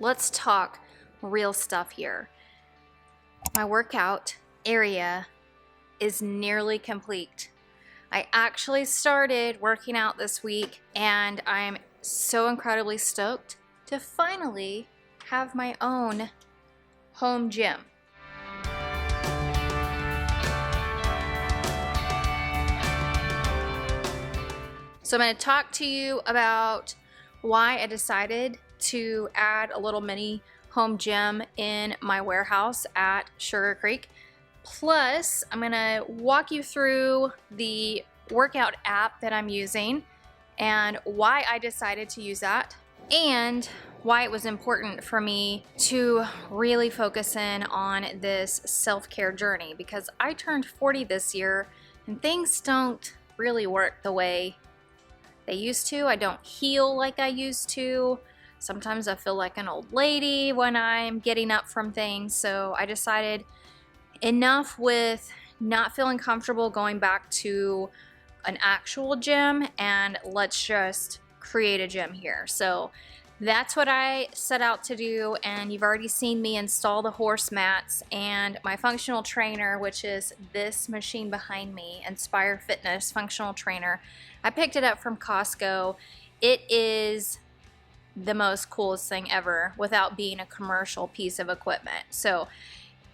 let's talk real stuff here. My workout area is nearly complete. I actually started working out this week, and I'm so incredibly stoked to finally have my own home gym. So I'm going to talk to you about why I decided to add a little mini home gym in my warehouse at Sugar Creek. Plus, I'm going to walk you through the workout app that I'm using and why I decided to use that, and why it was important for me to really focus in on this self-care journey, because I turned 40 this year and things don't really work the way they used to. I don't heal like I used to. Sometimes I feel like an old lady when I'm getting up from things. So I decided enough with not feeling comfortable going back to an actual gym, and let's just create a gym here. So that's what I set out to do, and you've already seen me install the horse mats and my functional trainer, which is this machine behind me, Inspire Fitness functional trainer. I picked it up from Costco. It is the most coolest thing ever without being a commercial piece of equipment. So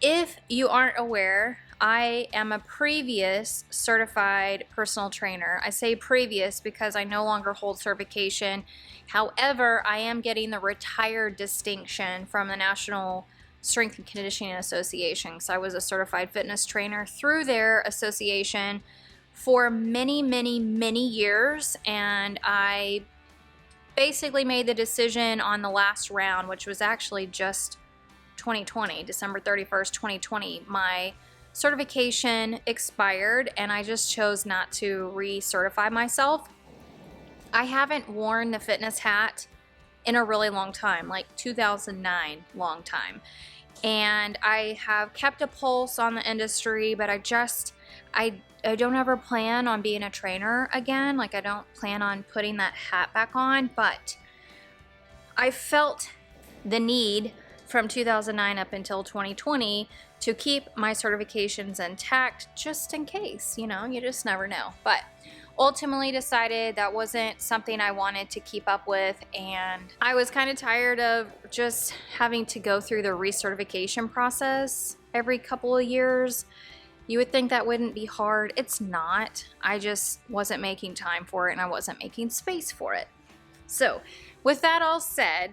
if you aren't aware, I am a previous certified personal trainer. I say previous because I no longer hold certification. However, I am getting the retired distinction from the National Strength and Conditioning Association. So I was a certified fitness trainer through their association for many, many, many years, and I basically made the decision on the last round, which was actually just 2020, December 31st, 2020. My certification expired, and I just chose not to recertify myself. I haven't worn the fitness hat in a really long time, like 2009, long time. And I have kept a pulse on the industry, but I don't ever plan on being a trainer again. Like, I don't plan on putting that hat back on, but I felt the need from 2009 up until 2020 to keep my certifications intact, just in case, you just never know. But ultimately decided that wasn't something I wanted to keep up with, and I was kind of tired of just having to go through the recertification process every couple of years. You would think that wouldn't be hard. It's not. I just wasn't making time for it, and I wasn't making space for it. So with that all said,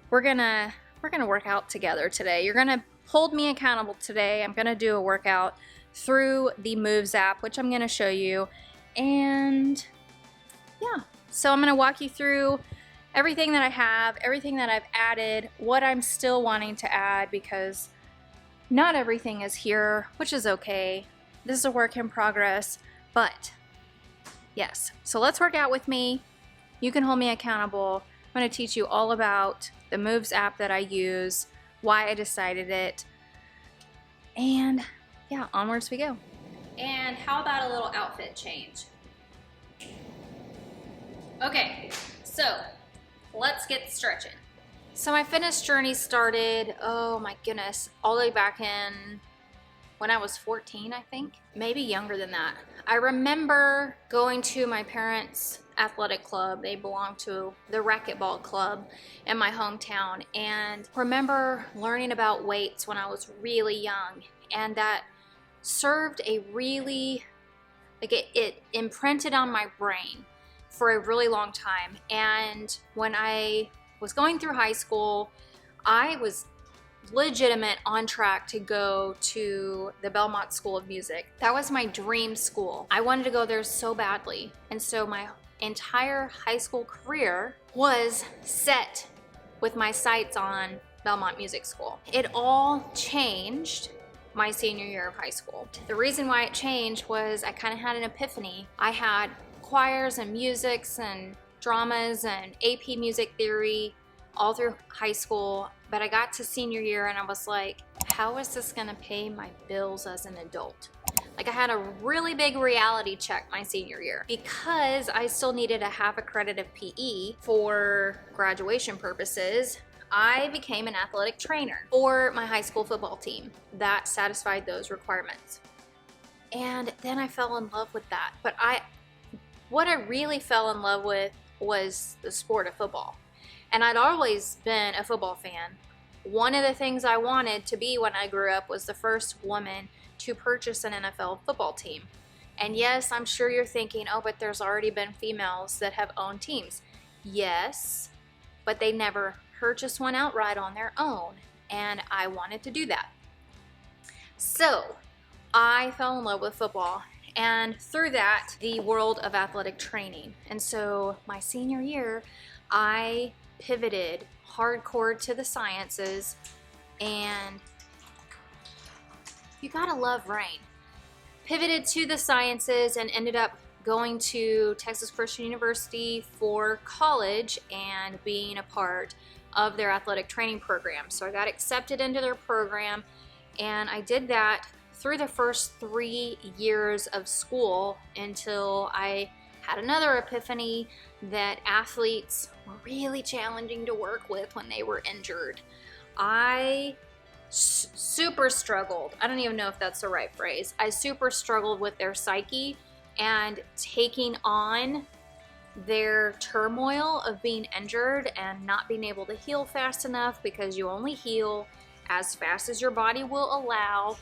we're gonna work out together today. You're gonna hold me accountable today. I'm gonna do a workout through the Moves app, which I'm gonna show you. And yeah, so I'm gonna walk you through everything that I have, everything that I've added, what I'm still wanting to add, because not everything is here, which is okay. This is a work in progress, but yes. So let's work out with me. You can hold me accountable. I'm going to teach you all about the Moves app that I use, why I decided it, and yeah, onwards we go. And how about a little outfit change? Okay, so let's get stretching. So my fitness journey started, oh my goodness, all the way back in when I was 14, I think. Maybe younger than that. I remember going to my parents' athletic club. They belonged to the racquetball club in my hometown, and remember learning about weights when I was really young, and that served a really, it imprinted on my brain for a really long time. And when I was going through high school, I was legitimate on track to go to the Belmont School of Music. That was my dream school. I wanted to go there so badly. And so my entire high school career was set with my sights on Belmont Music School. It all changed my senior year of high school. The reason why it changed was I kind of had an epiphany. I had choirs and musics and dramas and AP music theory all through high school, but I got to senior year and I was like, how is this gonna pay my bills as an adult? Like, I had a really big reality check my senior year because I still needed a half accredited PE for graduation purposes. I became an athletic trainer for my high school football team that satisfied those requirements. And then I fell in love with that. But what I really fell in love with was the sport of football. And I'd always been a football fan. One of the things I wanted to be when I grew up was the first woman to purchase an NFL football team. And yes, I'm sure you're thinking, oh, but there's already been females that have owned teams. Yes, but they never purchased one outright on their own. And I wanted to do that. So I fell in love with football, and through that, the world of athletic training. And so my senior year, I pivoted hardcore to the sciences, and you gotta love rain. Pivoted to the sciences and ended up going to Texas Christian University for college and being a part of their athletic training program. So I got accepted into their program, and I did that through the first 3 years of school until I had another epiphany that athletes were really challenging to work with when they were injured. I super struggled. I don't even know if that's the right phrase. I super struggled with their psyche and taking on their turmoil of being injured and not being able to heal fast enough, because you only heal as fast as your body will allow.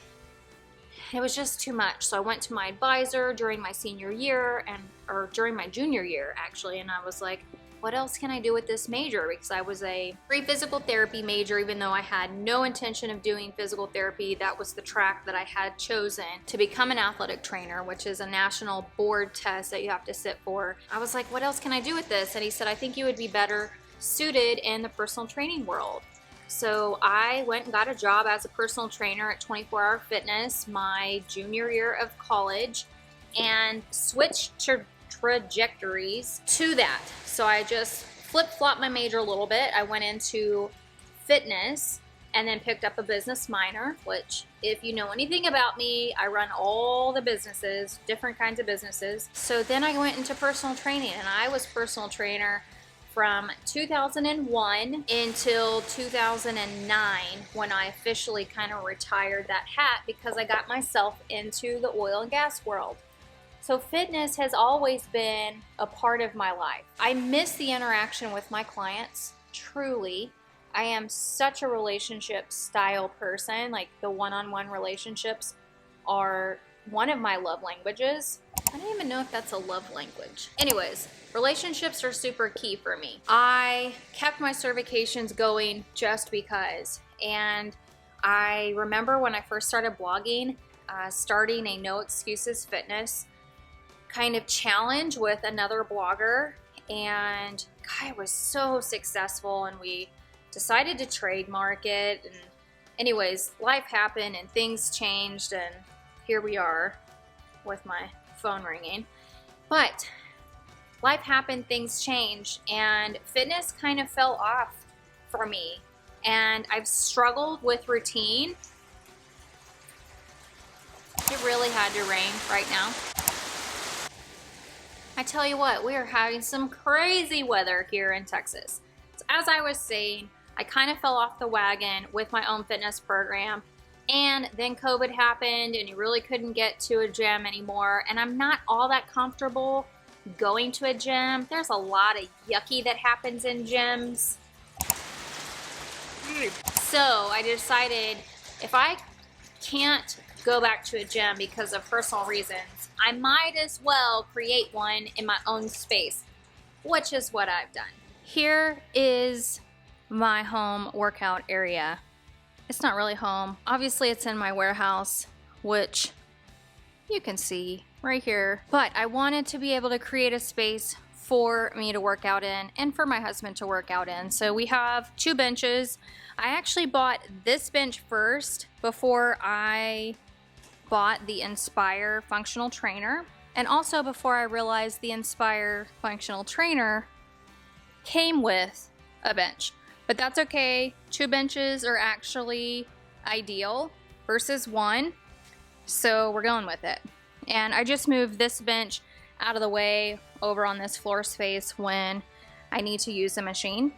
It was just too much. So I went to my advisor during my senior year, or during my junior year actually, and I was like, what else can I do with this major? Because I was a pre-physical therapy major, even though I had no intention of doing physical therapy. That was the track that I had chosen to become an athletic trainer, which is a national board test that you have to sit for. I was like, what else can I do with this? And he said, I think you would be better suited in the personal training world. So I went and got a job as a personal trainer at 24 Hour Fitness my junior year of college, and switched trajectories to that. So I just flip-flopped my major a little bit. I went into fitness and then picked up a business minor, which, if you know anything about me, I run all the businesses, different kinds of businesses. So then I went into personal training, and I was personal trainer from 2001 until 2009, when I officially kind of retired that hat because I got myself into the oil and gas world. So fitness has always been a part of my life. I miss the interaction with my clients, truly. I am such a relationship style person. Like, the one-on-one relationships are one of my love languages. I don't even know if that's a love language. Anyways, relationships are super key for me. I kept my certifications going just because. And I remember when I first started blogging, starting a No Excuses Fitness kind of challenge with another blogger, and God, it was so successful, and we decided to trademark it. And anyways, life happened and things changed, and here we are with my phone ringing. But life happened, things changed, and fitness kind of fell off for me, and I've struggled with routine. It really had to rain right now. I tell you what, we are having some crazy weather here in Texas. So as I was saying, I kind of fell off the wagon with my own fitness program, and then COVID happened and you really couldn't get to a gym anymore, and I'm not all that comfortable going to a gym. There's a lot of yucky that happens in gyms. So I decided, if I can't go back to a gym because of personal reasons, I might as well create one in my own space, which is what I've done. Here is my home workout area. It's not really home. Obviously, it's in my warehouse, which you can see right here. But I wanted to be able to create a space for me to work out in and for my husband to work out in. So we have 2 benches. I actually bought this bench first before I bought the Inspire functional trainer, and also before I realized the Inspire functional trainer came with a bench. But that's okay. 2 benches are actually ideal versus 1, so we're going with it. And I just moved this bench out of the way over on this floor space when I need to use the machine.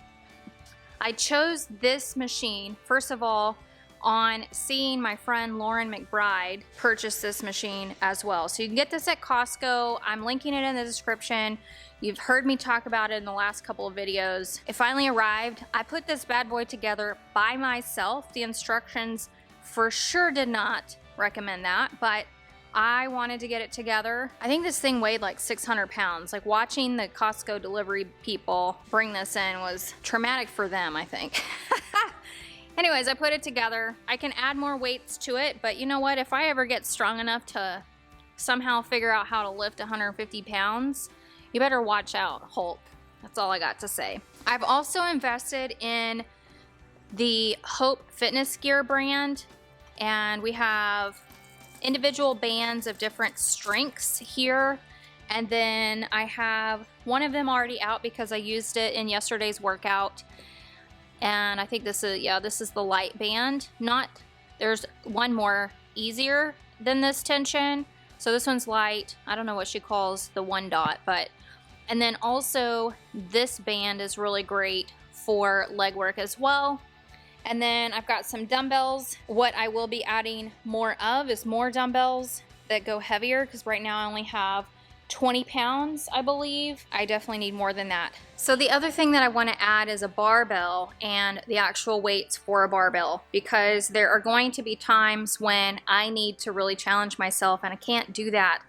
I chose this machine, first of all, on seeing my friend Lauren McBride purchase this machine as well. So you can get this at Costco. I'm linking it in the description. You've heard me talk about it in the last couple of videos. It finally arrived. I put this bad boy together by myself. The instructions for sure did not recommend that, but I wanted to get it together. I think this thing weighed like 600 pounds. Like watching the Costco delivery people bring this in was traumatic for them, I think. Anyways, I put it together. I can add more weights to it, but you know what? If I ever get strong enough to somehow figure out how to lift 150 pounds, you better watch out, Hulk. That's all I got to say. I've also invested in the Hope Fitness Gear brand, and we have individual bands of different strengths here. And then I have one of them already out because I used it in yesterday's workout. And I think this is, yeah, this is the light band. There's one more easier than this tension. So this one's light. I don't know what she calls the one dot, but, and then also this band is really great for leg work as well. And then I've got some dumbbells. What I will be adding more of is more dumbbells that go heavier, because right now I only have 20 pounds, I believe. I definitely need more than that. So the other thing that I want to add is a barbell and the actual weights for a barbell, because there are going to be times when I need to really challenge myself, and I can't do that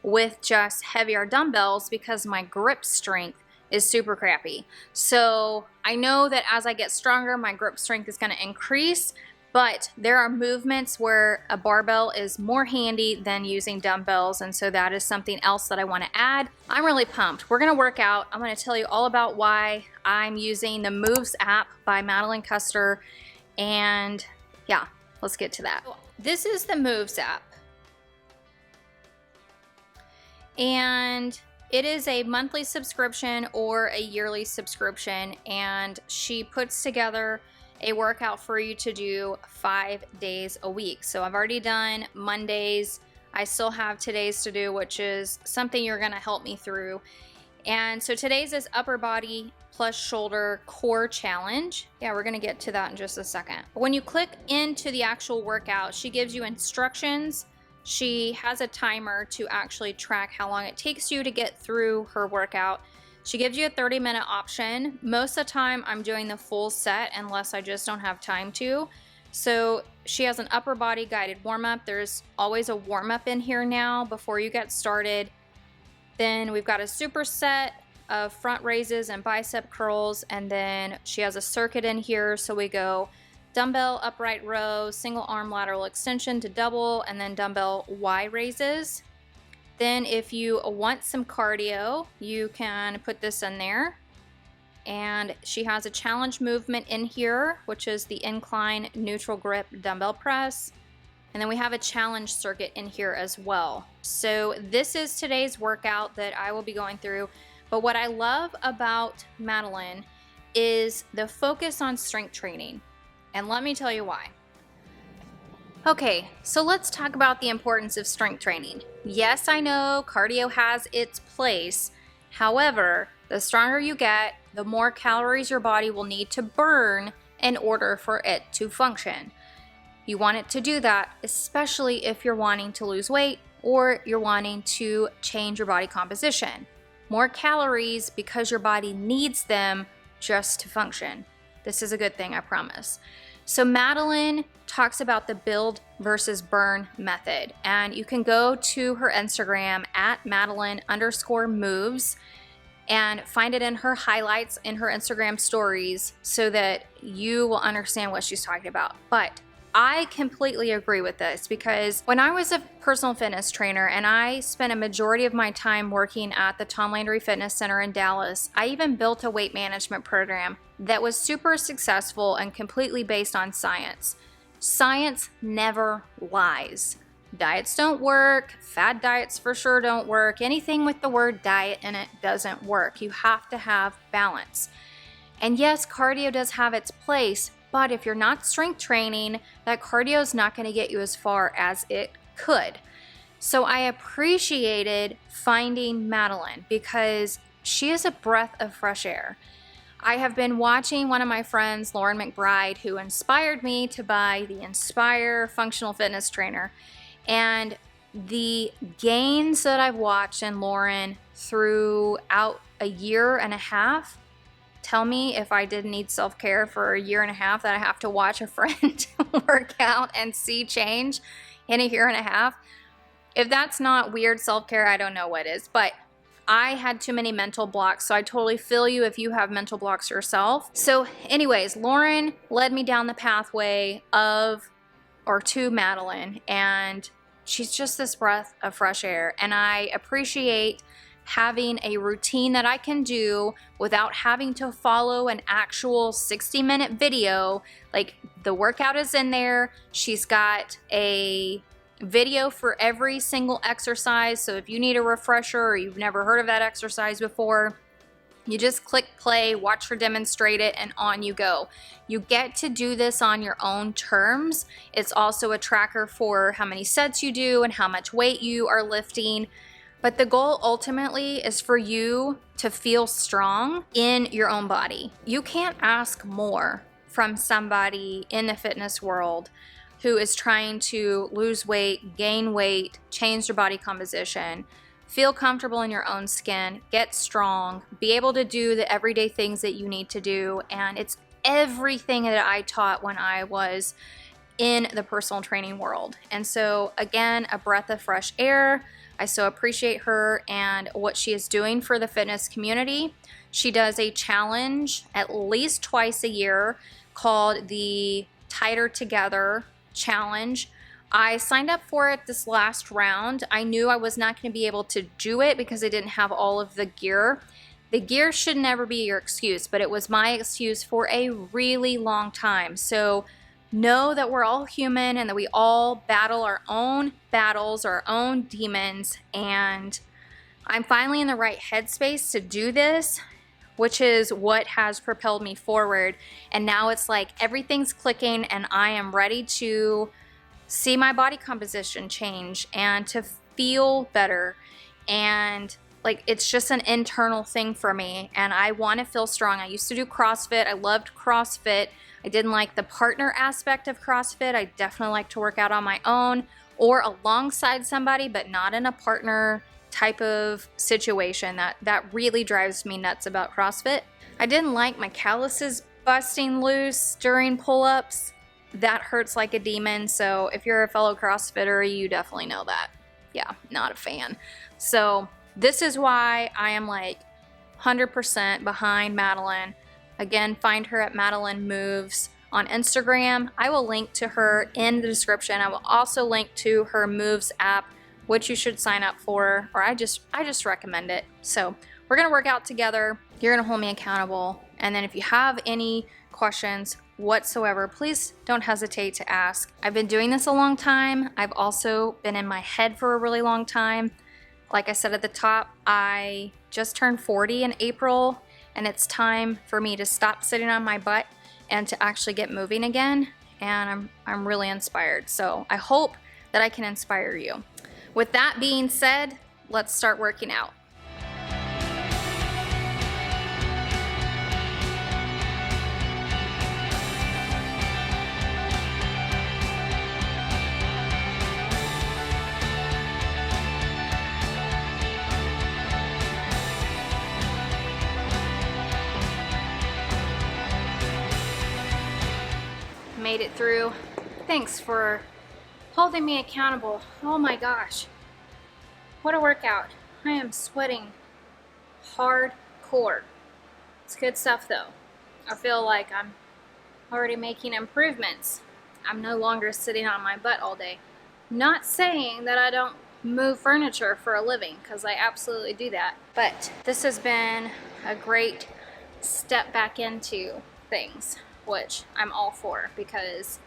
with just heavier dumbbells because my grip strength is super crappy. So I know that as I get stronger, my grip strength is going to increase, but there are movements where a barbell is more handy than using dumbbells, and so that is something else that I want to add. I'm really pumped. We're going to work out. I'm going to tell you all about why I'm using the Moves app by Madeline Custer, and yeah, let's get to that. This is the Moves app, and it is a monthly subscription or a yearly subscription, and she puts together a workout for you to do 5 days a week. So I've already done Mondays. I still have today's to do, which is something you're gonna help me through. And so today's is upper body plus shoulder core challenge. Yeah, we're gonna get to that in just a second. When you click into the actual workout, she gives you instructions. She has a timer to actually track how long it takes you to get through her workout. She gives you a 30-minute option. Most of the time I'm doing the full set unless I just don't have time to. So she has an upper body guided warm-up. There's always a warm-up in here now before you get started. Then we've got a superset of front raises and bicep curls, and then she has a circuit in here. So we go dumbbell upright row, single arm lateral extension to double, and then dumbbell Y raises. Then if you want some cardio, you can put this in there. And she has a challenge movement in here, which is the incline neutral grip dumbbell press. And then we have a challenge circuit in here as well. So this is today's workout that I will be going through. But what I love about Madeline is the focus on strength training. And let me tell you why. Okay, so let's talk about the importance of strength training. Yes, I know cardio has its place. However, the stronger you get, the more calories your body will need to burn in order for it to function. You want it to do that, especially if you're wanting to lose weight or you're wanting to change your body composition. More calories because your body needs them just to function. This is a good thing, I promise. So Madeline talks about the build versus burn method, and you can go to her Instagram at Madeline_moves and find it in her highlights in her Instagram stories so that you will understand what she's talking about. But I completely agree with this, because when I was a personal fitness trainer and I spent a majority of my time working at the Tom Landry Fitness Center in Dallas, I even built a weight management program that was super successful and completely based on science. Science never lies. Diets don't work, fad diets for sure don't work, anything with the word diet in it doesn't work. You have to have balance. And yes, cardio does have its place, but if you're not strength training, that cardio is not going to get you as far as it could. So I appreciated finding Madeline because she is a breath of fresh air. I have been watching one of my friends, Lauren McBride, who inspired me to buy the Inspire Functional Fitness Trainer. And the gains that I've watched in Lauren throughout a year and a half tell me if I didn't need self-care for a year and a half, that I have to watch a friend work out and see change in a year and a half. If that's not weird self-care, I don't know what is. But I had too many mental blocks, so I totally feel you if you have mental blocks yourself. So anyways, Lauren led me down the pathway to Madeline, and she's just this breath of fresh air. And I appreciate having a routine that I can do without having to follow an actual 60-minute video. Like, the workout is in there. She's got a video for every single exercise. So if you need a refresher or you've never heard of that exercise before, you just click play, watch her demonstrate it, and on you go. You get to do this on your own terms. It's also a tracker for how many sets you do and how much weight you are lifting. But the goal ultimately is for you to feel strong in your own body. You can't ask more from somebody in the fitness world who is trying to lose weight, gain weight, change their body composition, feel comfortable in your own skin, get strong, be able to do the everyday things that you need to do. And it's everything that I taught when I was in the personal training world. And so again, a breath of fresh air. I so appreciate her and what she is doing for the fitness community. She does a challenge at least twice a year called the Tighter Together Challenge. I signed up for it this last round. I knew I was not going to be able to do it because I didn't have all of the gear. The gear should never be your excuse, but it was my excuse for a really long time. So know that we're all human and that we all battle our own battles, our own demons, and I'm finally in the right headspace to do this, which is what has propelled me forward. And now it's like everything's clicking and I am ready to see my body composition change and to feel better. And like, it's just an internal thing for me and I want to feel strong. I used to do CrossFit. I loved CrossFit. I didn't like the partner aspect of CrossFit. I definitely like to work out on my own or alongside somebody, but not in a partner type of situation. That really drives me nuts about CrossFit. I didn't like my calluses busting loose during pull-ups. That hurts like a demon. So if you're a fellow CrossFitter, you definitely know that. Yeah, not a fan. So this is why I am like 100% behind Madeline. Again, find her at Madeline Moves on Instagram. I will link to her in the description. I will also link to her Moves app, which you should sign up for, or I just recommend it. So we're gonna work out together. You're gonna hold me accountable. And then if you have any questions whatsoever, please don't hesitate to ask. I've been doing this a long time. I've also been in my head for a really long time. Like I said at the top, I just turned 40 in April, and it's time for me to stop sitting on my butt and to actually get moving again. And I'm really inspired. So I hope that I can inspire you. With that being said, let's start working out. Made it through. Thanks for holding me accountable. Oh my gosh, what a workout. I am sweating hardcore. It's good stuff though. I feel like I'm already making improvements. I'm no longer sitting on my butt all day. Not saying that I don't move furniture for a living, because I absolutely do that, but this has been a great step back into things, which I'm all for, because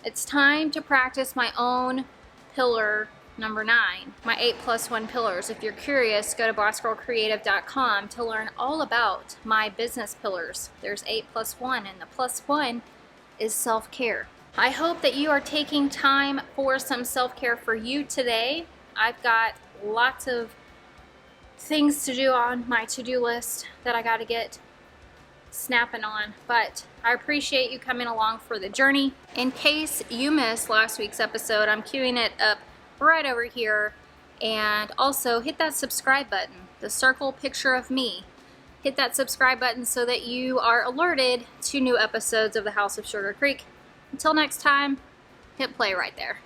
it's time to practice my own pillar number 9, my 8+1 pillars. If you're curious, go to bossgirlcreative.com to learn all about my business pillars. There's 8+1, and the +1 is self-care. I hope that you are taking time for some self-care for you today. I've got lots of things to do on my to-do list that I got to get snapping on. But I appreciate you coming along for the journey. In case you missed last week's episode, I'm queuing it up right over here. And also hit that subscribe button, the circle picture of me. Hit that subscribe button so that you are alerted to new episodes of the House of Sugar Creek. Until next time, hit play right there.